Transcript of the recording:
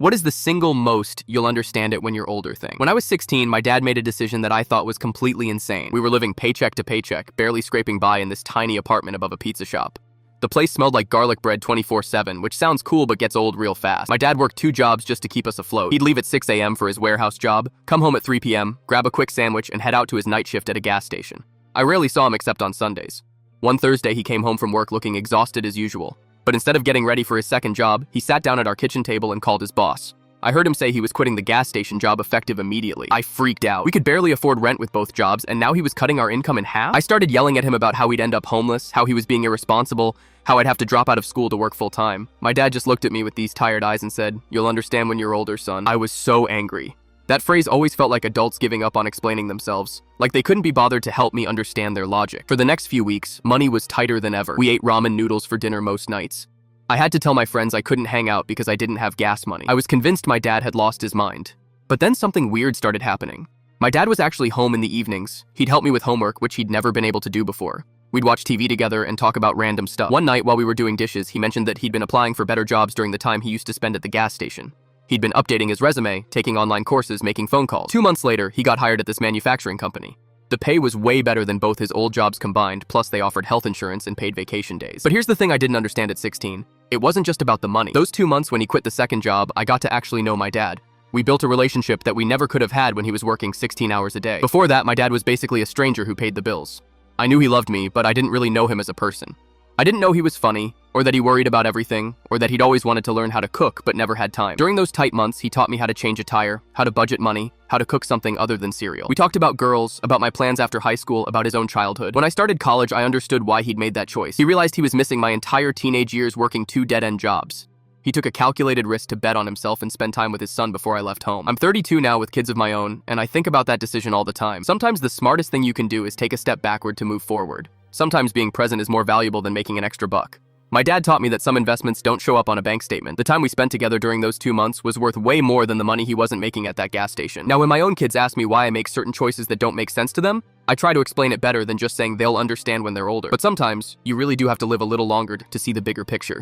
What is the single most you'll understand it when you're older thing? When I was 16, my dad made a decision that I thought was completely insane. We were living paycheck to paycheck, barely scraping by in this tiny apartment above a pizza shop. The place smelled like garlic bread 24/7, which sounds cool but gets old real fast. My dad worked 2 jobs just to keep us afloat. He'd leave at 6 a.m. for his warehouse job, come home at 3 p.m., grab a quick sandwich, and head out to his night shift at a gas station. I rarely saw him except on Sundays. One Thursday, he came home from work looking exhausted as usual. But instead of getting ready for his second job, he sat down at our kitchen table and called his boss. I heard him say he was quitting the gas station job effective immediately. I freaked out. We could barely afford rent with both jobs, and now he was cutting our income in half? I started yelling at him about how we'd end up homeless, how he was being irresponsible, how I'd have to drop out of school to work full time. My dad just looked at me with these tired eyes and said, "You'll understand when you're older, son." I was so angry. That phrase always felt like adults giving up on explaining themselves, like they couldn't be bothered to help me understand their logic. For the next few weeks, money was tighter than ever. We ate ramen noodles for dinner most nights. I had to tell my friends I couldn't hang out because I didn't have gas money. I was convinced my dad had lost his mind. But then something weird started happening. My dad was actually home in the evenings. He'd help me with homework, which he'd never been able to do before. We'd watch TV together and talk about random stuff. One night while we were doing dishes, he mentioned that he'd been applying for better jobs during the time he used to spend at the gas station. He'd been updating his resume, taking online courses, making phone calls. 2 months later, he got hired at this manufacturing company. The pay was way better than both his old jobs combined, plus they offered health insurance and paid vacation days. But here's the thing I didn't understand at 16. It wasn't just about the money. Those 2 months when he quit the second job, I got to actually know my dad. We built a relationship that we never could have had when he was working 16 hours a day. Before that, my dad was basically a stranger who paid the bills. I knew he loved me, but I didn't really know him as a person. I didn't know he was funny, or that he worried about everything, or that he'd always wanted to learn how to cook but never had time. During those tight months, he taught me how to change a tire, how to budget money, how to cook something other than cereal. We talked about girls, about my plans after high school, about his own childhood. When I started college, I understood why he'd made that choice. He realized he was missing my entire teenage years working 2 dead-end jobs. He took a calculated risk to bet on himself and spend time with his son before I left home. I'm 32 now with kids of my own, and I think about that decision all the time. Sometimes the smartest thing you can do is take a step backward to move forward. Sometimes being present is more valuable than making an extra buck. My dad taught me that some investments don't show up on a bank statement. The time we spent together during those 2 months was worth way more than the money he wasn't making at that gas station. Now, when my own kids ask me why I make certain choices that don't make sense to them, I try to explain it better than just saying they'll understand when they're older. But sometimes, you really do have to live a little longer to see the bigger picture.